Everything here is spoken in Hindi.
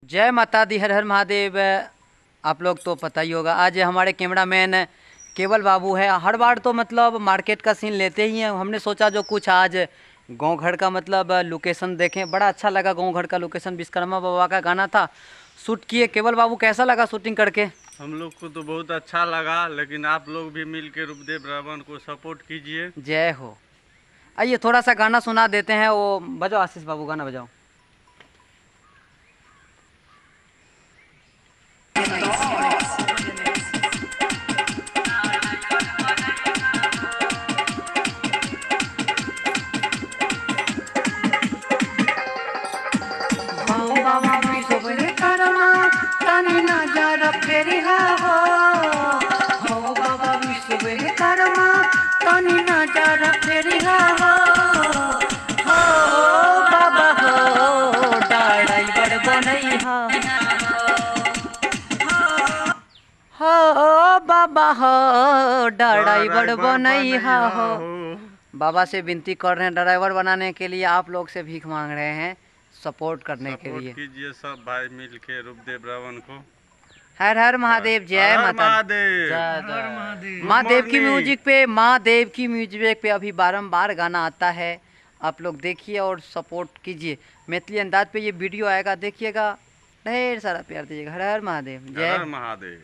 जय माता दी, हर हर महादेव। आप लोग तो पता ही होगा, आज हमारे कैमरामैन केवल बाबू है। हर बार तो मतलब मार्केट का सीन लेते ही हैं। हमने सोचा जो कुछ आज गांव घर का मतलब लोकेशन देखें। बड़ा अच्छा लगा गांव घर का लोकेशन। विश्वकर्मा बाबा का गाना था, शूट किए। केवल बाबू कैसा लगा शूटिंग करके? हम लोग को तो बहुत अच्छा लगा, लेकिन आप लोग भी मिल के रूपदेव रावण को सपोर्ट कीजिए। जय हो। आइए थोड़ा सा गाना सुना देते हैं। वो बजाओ आशीष बाबू, गाना बजाओ। हो बाबा हो ड्राइवर बनैहा हो। बाबा से विनती कर रहे हैं ड्राइवर बनाने के लिए। आप लोग से भीख मांग रहे हैं सपोर्ट करने के लिए। कीजिए सब भाई मिल के रूपदेव रावण को। हर हर महादेव। जय माता। महादेव की म्यूजिक पे, महादेव की म्यूजिक पे अभी बारंबार गाना आता है। आप लोग देखिए और सपोर्ट कीजिए। मैथिली अंदाज पे ये वीडियो आएगा, देखिएगा। ढेर सारा प्यार दीजिएगा। हर हर महादेव। जय महादेव।